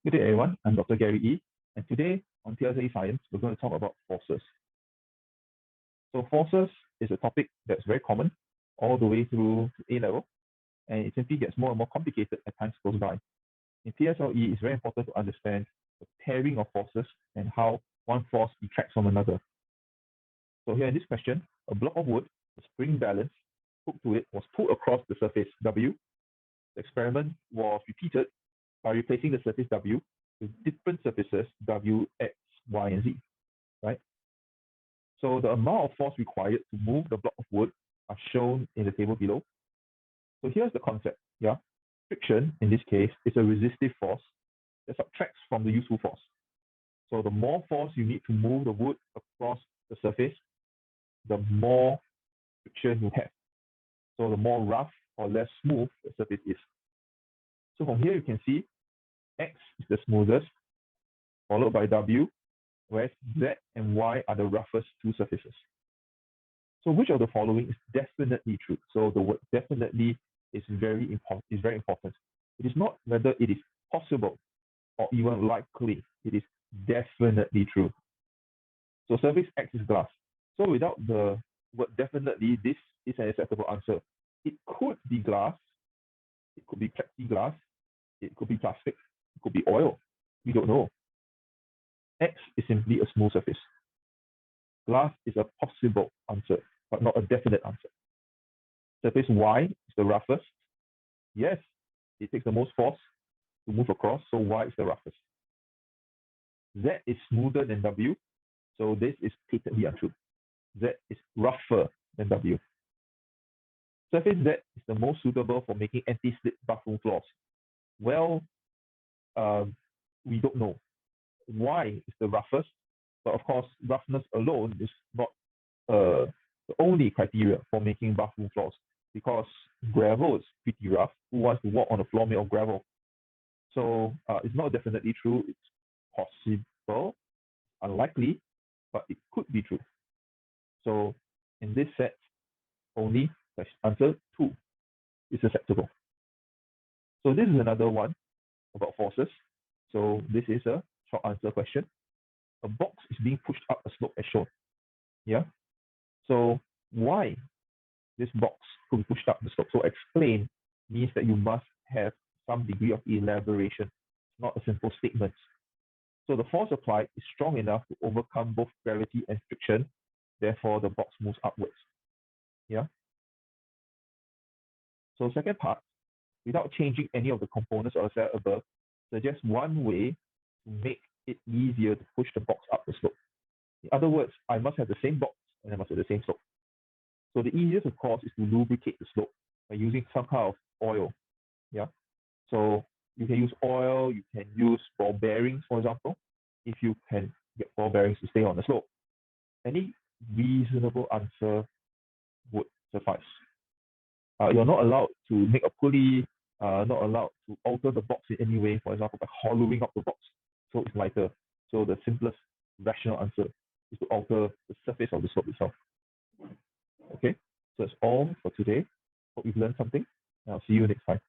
Good day, everyone. I'm Dr. Gary E. And today on PSLE Science, we're going to talk about forces. So forces is a topic that's very common all the way through A-level, and it simply gets more and more complicated as time goes by. In PSLE, it's very important to understand the pairing of forces and how one force detracts from another. So here in this question, a block of wood, the spring balance hooked to it was pulled across the surface W. The experiment was repeated by replacing the surface W with different surfaces W, X, Y, and Z, right? So the amount of force required to move the block of wood are shown in the table below. So here's the concept, yeah? Friction, in this case, is a resistive force that subtracts from the useful force. So the more force you need to move the wood across the surface, the more friction you have. So the more rough or less smooth the surface is. So from here you can see X is the smoothest, followed by W, whereas Z and Y are the roughest two surfaces. So which of the following is definitely true? So the word definitely is very important. It is not whether it is possible or even likely. It is definitely true. So surface X is glass. So without the word definitely, this is an acceptable answer. It could be glass, it could be plexiglass, it could be plastic, it could be oil. We don't know. X is simply a smooth surface. Glass is a possible answer, but not a definite answer. Surface Y is the roughest. Yes, it takes the most force to move across, so Y is the roughest. Z is smoother than W, so this is patently untrue. Z is rougher than W. Surface Z is the most suitable for making anti-slip bathroom floors. Well, we don't know. Y is the roughest, but of course, roughness alone is not the only criteria for making bathroom floors, because gravel is pretty rough. Who wants to walk on a floor made of gravel? So it's not definitely true. It's possible, unlikely, but it could be true. So in this set, only answer 2 is acceptable. So this is another one about forces. So this is a short answer question. A box is being pushed up a slope as shown. Yeah. So why this box could be pushed up the slope? So explain means that you must have some degree of elaboration. It's not a simple statement. So the force applied is strong enough to overcome both gravity and friction. Therefore, the box moves upwards. Yeah. So second part, without changing any of the components or set above, suggest one way to make it easier to push the box up the slope. In other words, I must have the same box and I must have the same slope. So the easiest, of course, is to lubricate the slope by using some kind of oil. Yeah. So you can use oil, you can use ball bearings, for example, if you can get ball bearings to stay on the slope. Any reasonable answer would suffice. You're not allowed to make a pulley, not allowed to alter the box in any way, for example, by hollowing up the box so it's lighter. So the simplest rational answer is to alter the surface of the slope itself. Okay, so that's all for today. Hope you've learned something, and I'll see you next time.